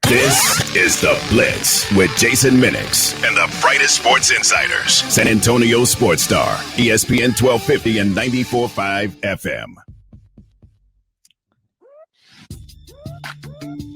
This is The Blitz with Jason Minix and the brightest sports insiders. San Antonio Sports Star, ESPN 1250 and 94.5 FM.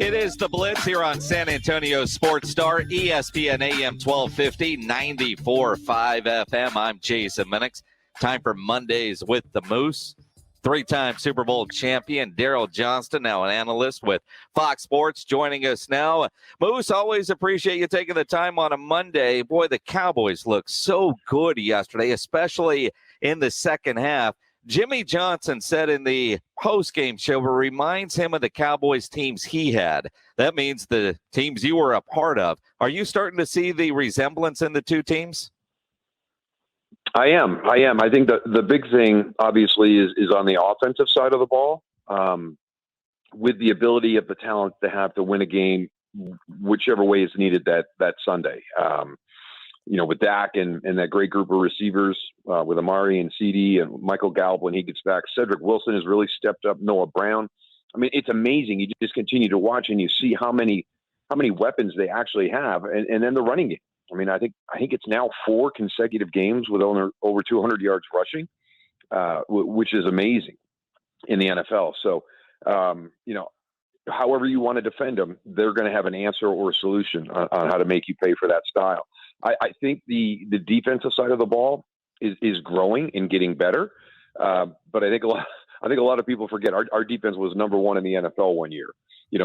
It is The Blitz here on San Antonio Sports Star, ESPN AM 1250, 94.5 FM. I'm Jason Minix. Time for Mondays with the Moose. Three-time Super Bowl champion Daryl Johnston, now an analyst with Fox Sports, joining us now. Moose, always appreciate you taking the time on a Monday. Boy, the Cowboys looked so good yesterday, especially in the second half. Jimmy Johnson said in the post-game show it reminds him of the Cowboys teams he had. That means the teams you were a part of. Are you starting to see the resemblance in the two teams? I am. I think the big thing, obviously, is on the offensive side of the ball, with the ability of the talent to have to win a game, whichever way is needed that Sunday. With Dak and that great group of receivers, with Amari and CD and Michael Gallup when he gets back. Cedric Wilson has really stepped up. Noah Brown. I mean, it's amazing. You just continue to watch and you see how many weapons they actually have, and then the running game. I mean, I think it's now 4 consecutive games with over 200 yards rushing, which is amazing in the NFL. So, however you want to defend them, they're going to have an answer or a solution on how to make you pay for that style. I think the defensive side of the ball is growing and getting better, but I think a lot of people forget our defense was number 1 in the NFL one year.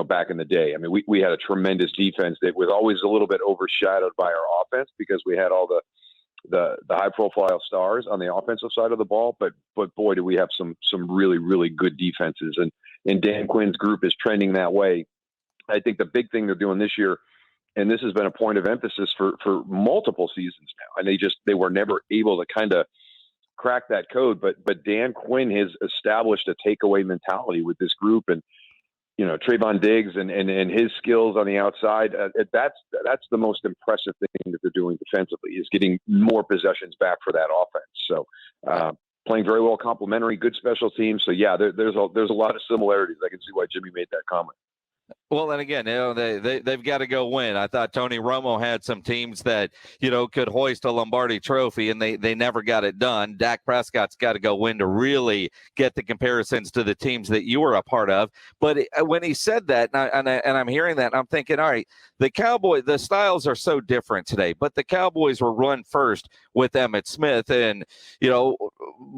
Back in the day. I mean, we had a tremendous defense that was always a little bit overshadowed by our offense because we had all the high profile stars on the offensive side of the ball. But boy, do we have some really, really good defenses, and Dan Quinn's group is trending that way. I think the big thing they're doing this year, and this has been a point of emphasis for multiple seasons now, and they were never able to kind of crack that code. But Dan Quinn has established a takeaway mentality with this group, and Trayvon Diggs and his skills on the outside, that's the most impressive thing that they're doing defensively, is getting more possessions back for that offense. So playing very well complementary, good special teams. So, yeah, there's a lot of similarities. I can see why Jimmy made that comment. Well, and again, they've got to go win. I thought Tony Romo had some teams that, could hoist a Lombardi trophy, and they never got it done. Dak Prescott's got to go win to really get the comparisons to the teams that you were a part of. But when he said that, and I'm hearing that, and I'm thinking, all right, the styles are so different today, but the Cowboys were run first with Emmitt Smith, and,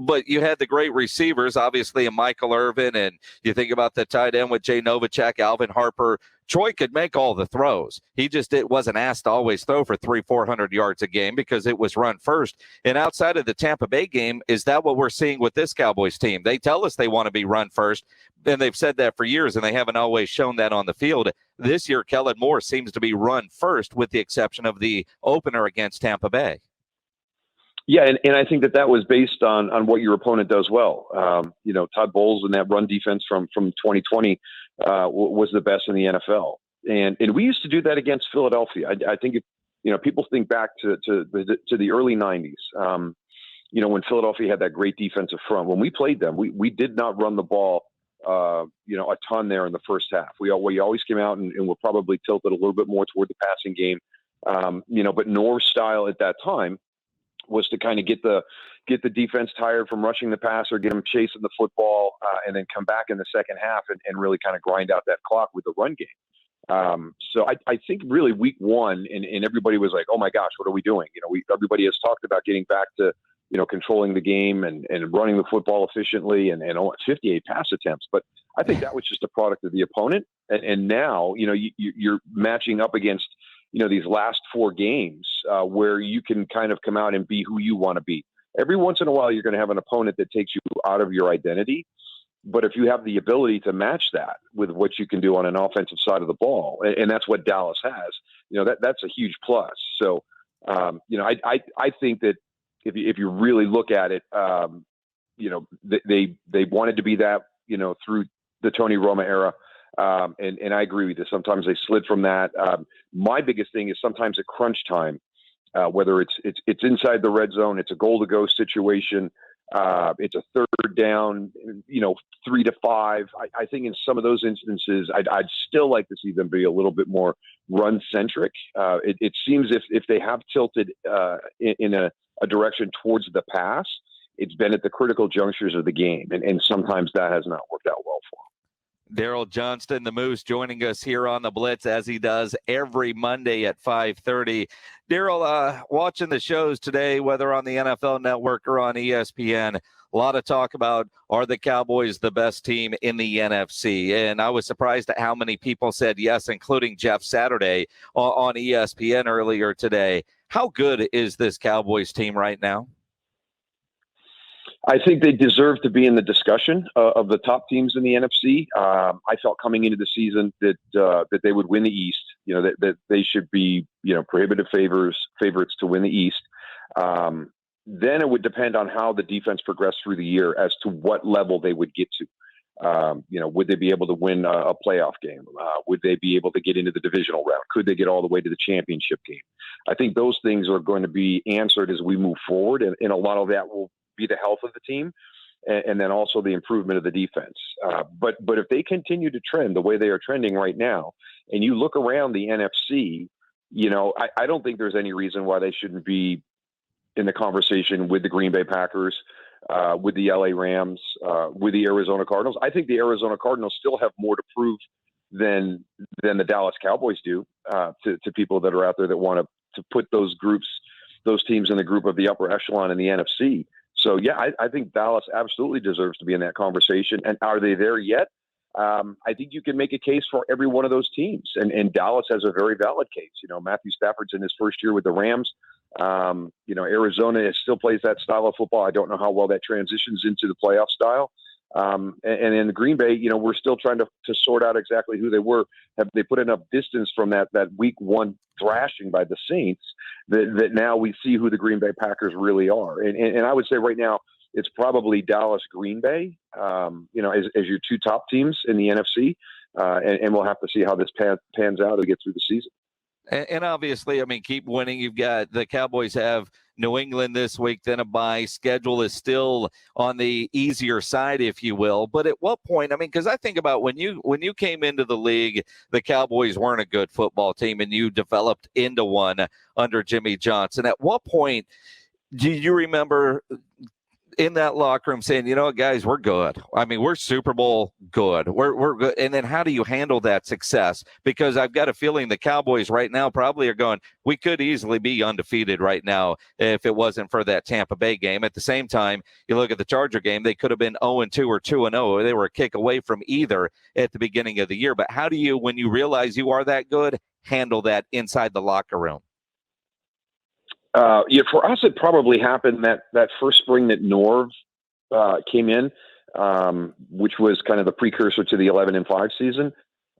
but you had the great receivers, obviously, in Michael Irvin, and you think about the tight end with Jay Novacek, Alvin Harper. Troy could make all the throws. It wasn't asked to always throw for 300-400 yards a game because it was run first. And outside of the Tampa Bay game, is that what we're seeing with this Cowboys team? They tell us they want to be run first, and they've said that for years, and they haven't always shown that on the field. This year, Kellen Moore seems to be run first, with the exception of the opener against Tampa Bay. Yeah, and I think that was based on what your opponent does well. Todd Bowles and that run defense from 2020 was the best in the NFL, and we used to do that against Philadelphia. I think people think back to the early 90s. When Philadelphia had that great defensive front. When we played them, we did not run the ball a ton there in the first half. We always came out and were probably tilted a little bit more toward the passing game. But Norv's style at that time was to kind of get the defense tired from rushing the passer, get them chasing the football, and then come back in the second half and really kind of grind out that clock with the run game. So I think really week 1, and everybody was like, oh my gosh, what are we doing? Everybody has talked about getting back to, controlling the game and running the football efficiently and 58 pass attempts. But I think that was just a product of the opponent. And now, you're matching up against, these last 4 games where you can kind of come out and be who you want to be. Every once in a while, you're going to have an opponent that takes you out of your identity. But if you have the ability to match that with what you can do on an offensive side of the ball, and that's what Dallas has, that's a huge plus. So, I think that if you really look at it, they wanted to be that, through the Tony Romo era. And I agree with you. Sometimes they slid from that. My biggest thing is sometimes at crunch time, whether it's inside the red zone, it's a goal to go situation. It's a third down, 3 to 5. I think in some of those instances, I'd still like to see them be a little bit more run centric. It seems if they have tilted in a direction towards the pass, it's been at the critical junctures of the game, and sometimes that has not worked out well for them. Daryl Johnston, the Moose, joining us here on the Blitz as he does every Monday at 5:30. Daryl, watching the shows today, whether on the NFL Network or on ESPN, a lot of talk about, are the Cowboys the best team in the NFC? And I was surprised at how many people said yes, including Jeff Saturday on ESPN earlier today. How good is this Cowboys team right now? I think they deserve to be in the discussion of the top teams in the NFC. I felt coming into the season that they would win the East. That they should be prohibitive favorites to win the East. Then it would depend on how the defense progressed through the year as to what level they would get to. Would they be able to win a playoff game? Would they be able to get into the divisional round? Could they get all the way to the championship game? I think those things are going to be answered as we move forward, and a lot of that will be the health of the team, and then also the improvement of the defense. But if they continue to trend the way they are trending right now, and you look around the NFC, I don't think there's any reason why they shouldn't be in the conversation with the Green Bay Packers, with the LA Rams, with the Arizona Cardinals. I think the Arizona Cardinals still have more to prove than the Dallas Cowboys do to people that are out there that want to put those teams in the group of the upper echelon in the NFC. So, yeah, I think Dallas absolutely deserves to be in that conversation. And are they there yet? I think you can make a case for every one of those teams. And Dallas has a very valid case. Matthew Stafford's in his first year with the Rams. Arizona still plays that style of football. I don't know how well that transitions into the playoff style. And in Green Bay, we're still trying to sort out exactly who they were. Have they put enough distance from that week one thrashing by the Saints that now we see who the Green Bay Packers really are? And I would say right now it's probably Dallas, Green Bay, as your two top teams in the NFC. And we'll have to see how this pans out as we get through the season. And obviously, keep winning. You've got the Cowboys have New England this week, then a bye. Schedule is still on the easier side, if you will. But at what point, because I think about when you came into the league, the Cowboys weren't a good football team, and you developed into one under Jimmy Johnson. At what point do you remember in that locker room saying, guys, we're good. We're Super Bowl good. We're good. And then how do you handle that success? Because I've got a feeling the Cowboys right now probably are going, we could easily be undefeated right now if it wasn't for that Tampa Bay game. At the same time, you look at the Charger game, they could have been 0-2 or 2-0. They were a kick away from either at the beginning of the year. But how do you, when you realize you are that good, handle that inside the locker room? For us, it probably happened that first spring that Norv came in, which was kind of the precursor to the 11-5 season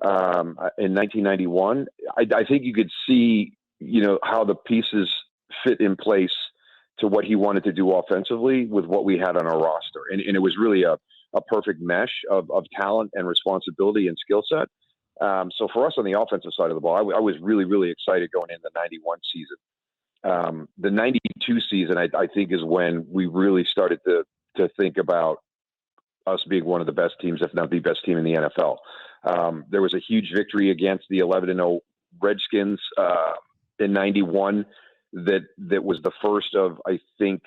in 1991. I think you could see, how the pieces fit in place to what he wanted to do offensively with what we had on our roster, and it was really a perfect mesh of talent and responsibility and skill set. So for us on the offensive side of the ball, I was really, really excited going into the 91 season. The 92 season, I think, is when we really started to think about us being one of the best teams, if not the best team in the NFL. There was a huge victory against the 11-0 Redskins in 91 that was the first of, I think,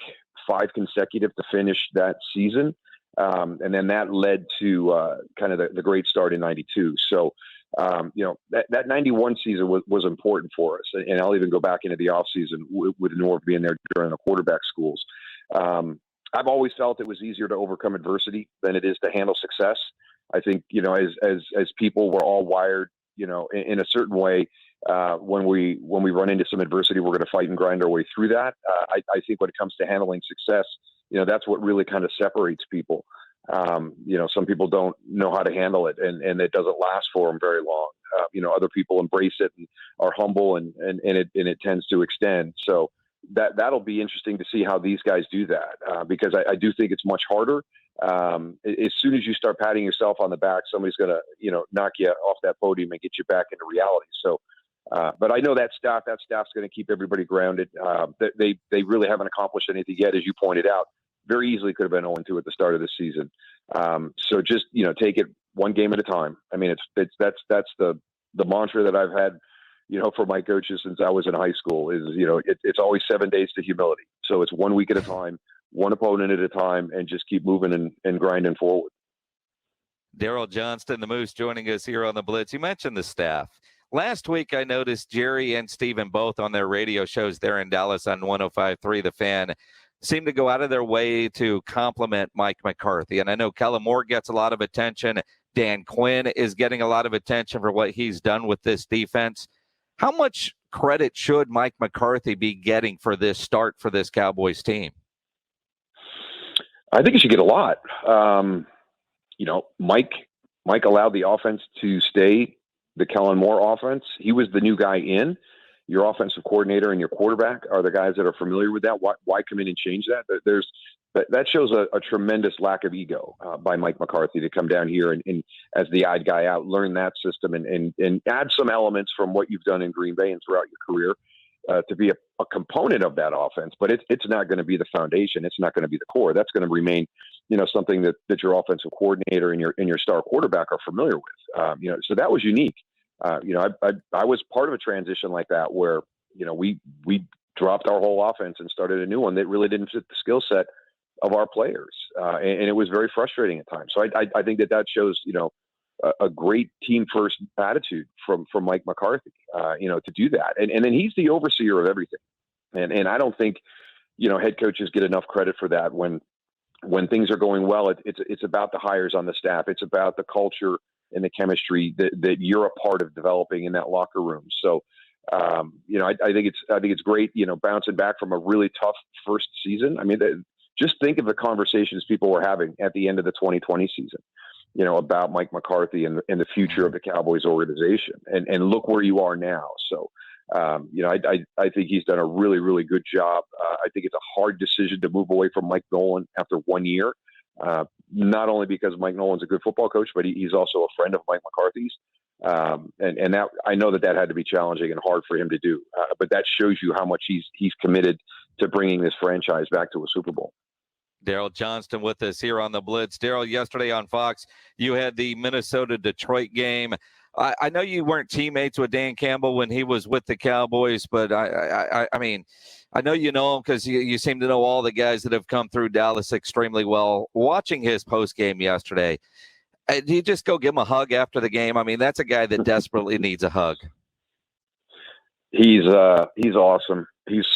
5 consecutive to finish that season. And then that led to kind of the great start in 92. So, that 91 season was important for us. And I'll even go back into the offseason with Norv being there during the quarterback schools. I've always felt it was easier to overcome adversity than it is to handle success. I think, as people, we're all wired, in a certain way. When we run into some adversity, we're going to fight and grind our way through that. I think when it comes to handling success, that's what really kind of separates people. Some people don't know how to handle it, and it doesn't last for them very long. Other people embrace it and are humble, and it tends to extend. So that'll be interesting to see how these guys do that, because I do think it's much harder. As soon as you start patting yourself on the back, somebody's going to, knock you off that podium and get you back into reality. So, but I know that staff's going to keep everybody grounded. They really haven't accomplished anything yet, as you pointed out. very easily could have been 0-2 at the start of the season. So just, take it one game at a time. I mean, that's the mantra that I've had, for my coaches since I was in high school is, it's always 7 days to humility. So it's 1 week at a time, one opponent at a time, and just keep moving and grinding forward. Daryl Johnston, the Moose, joining us here on the Blitz. You mentioned the staff. Last week, I noticed Jerry and Steven both on their radio shows there in Dallas on 105.3 The Fan seem to go out of their way to compliment Mike McCarthy. And I know Kellen Moore gets a lot of attention. Dan Quinn is getting a lot of attention for what he's done with this defense. How much credit should Mike McCarthy be getting for this start for this Cowboys team? I think he should get a lot. Mike allowed the offense to stay the Kellen Moore offense. He was the new guy in. Your offensive coordinator and your quarterback are the guys that are familiar with that. Why come in and change that? That shows a tremendous lack of ego by Mike McCarthy to come down here and as the odd guy out, learn that system and add some elements from what you've done in Green Bay and throughout your career to be a component of that offense. But it's not going to be the foundation. It's not going to be the core. That's going to remain, something that your offensive coordinator and your star quarterback are familiar with. So that was unique. I was part of a transition like that where, we dropped our whole offense and started a new one that really didn't fit the skill set of our players. And it was very frustrating at times. So I think that shows, a great team first attitude from Mike McCarthy, to do that. And then he's the overseer of everything. And I don't think, head coaches get enough credit for that when things are going well. It's about the hires on the staff. It's about the culture and the chemistry that you're a part of developing in that locker room. So, I think it's great, bouncing back from a really tough first season. I mean, just think of the conversations people were having at the end of the 2020 season, about Mike McCarthy and the future of the Cowboys organization. And look where you are now. So, I think he's done a really, really good job. I think it's a hard decision to move away from Mike Nolan after 1 year. Not only because Mike Nolan's a good football coach, but he's also a friend of Mike McCarthy's. And that, I know that had to be challenging and hard for him to do. But that shows you how much he's committed to bringing this franchise back to a Super Bowl. Daryl Johnston with us here on the Blitz. Daryl, yesterday on Fox, you had the Minnesota-Detroit game. I know you weren't teammates with Dan Campbell when he was with the Cowboys, but I mean, I know you know him because you seem to know all the guys that have come through Dallas extremely well. Watching his post-game yesterday, do you just go give him a hug after the game? I mean, that's a guy that desperately needs a hug. He's awesome. He's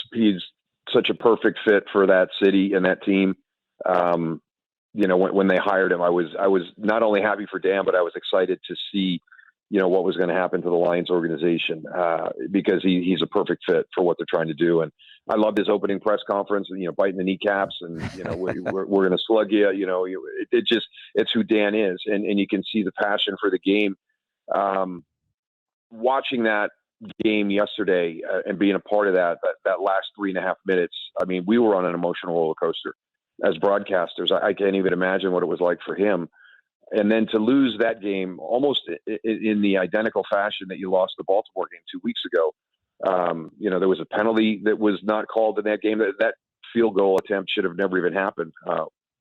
such a perfect fit for that city and that team. When they hired him, I was not only happy for Dan, but I was excited to see, what was going to happen to the Lions organization, because he's a perfect fit for what they're trying to do. And I loved his opening press conference and, biting the kneecaps and, we're going to slug you, it's who Dan is. And you can see the passion for the game. Watching that game yesterday and being a part of that last 3.5 minutes, I mean, we were on an emotional roller coaster as broadcasters. I can't even imagine what it was like for him. And then to lose that game almost in the identical fashion that you lost the Baltimore game 2 weeks ago. There was a penalty that was not called in that game. That field goal attempt should have never even happened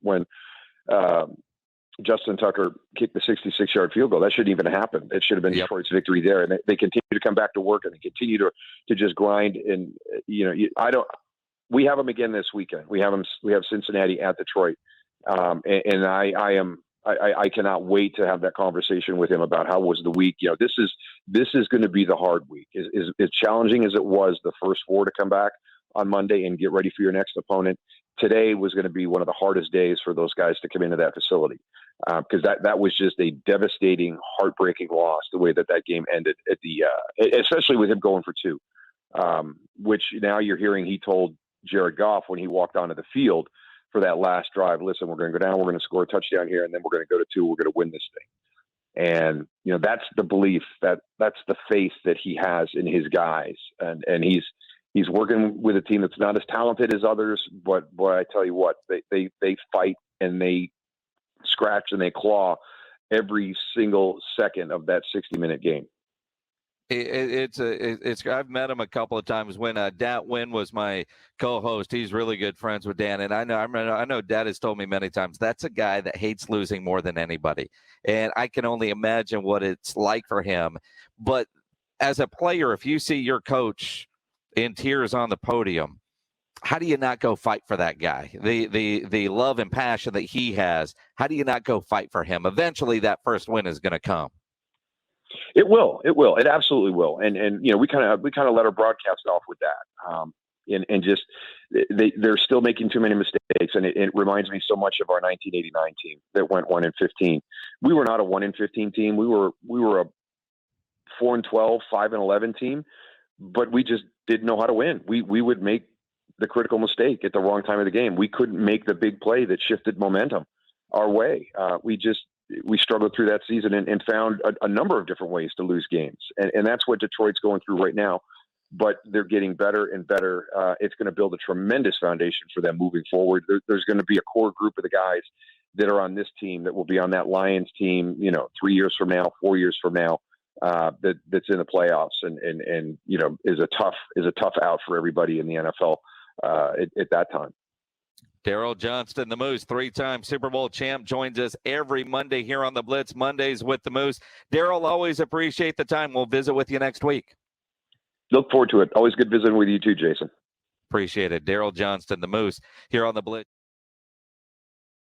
when Justin Tucker kicked the 66-yard field goal. That shouldn't even happen. It should have been Detroit's victory there. And they continue to come back to work and they continue to just grind. And, we have them again this weekend. We have Cincinnati at Detroit. And I cannot wait to have that conversation with him about how was the week. This is going to be the hard week. As challenging as it was the first four to come back on Monday and get ready for your next opponent. Today was going to be one of the hardest days for those guys to come into that facility, because that was just a devastating, heartbreaking loss. The way that game ended at especially with him going for two, which now you're hearing he told Jared Goff when he walked onto the field for that last drive, listen, we're going to go down, we're going to score a touchdown here, and then we're going to go to two, we're going to win this thing. And, that's the belief, that's the faith that he has in his guys. And he's working with a team that's not as talented as others, but boy, I tell you what, they fight and they scratch and they claw every single second of that 60-minute game. I've met him a couple of times when Dat Wynn was my co-host. He's really good friends with Dan, and I know Dad has told me many times that's a guy that hates losing more than anybody, and I can only imagine what it's like for him. But as a player, if you see your coach in tears on the podium, how do you not go fight for that guy? The love and passion that he has, how do you not go fight for him? Eventually, that first win is going to come. It will. It absolutely will. And we kind of let our broadcast off with that. And just they're still making too many mistakes. And it reminds me so much of our 1989 team that went 1-15. We were not a 1-15 team. We were a 4-12, 5-11 team, but we just didn't know how to win. We would make the critical mistake at the wrong time of the game. We couldn't make the big play that shifted momentum our way. We struggled through that season and found a number of different ways to lose games. And that's what Detroit's going through right now. But they're getting better and better. It's going to build a tremendous foundation for them moving forward. There's going to be a core group of the guys that are on this team that will be on that Lions team, 3 years from now, 4 years from now, that's in the playoffs and is a tough out for everybody in the NFL at that time. Daryl Johnston, the Moose, three-time Super Bowl champ, joins us every Monday here on the Blitz, Mondays with the Moose. Daryl, always appreciate the time. We'll visit with you next week. Look forward to it. Always good visiting with you too, Jason. Appreciate it. Daryl Johnston, the Moose, here on the Blitz.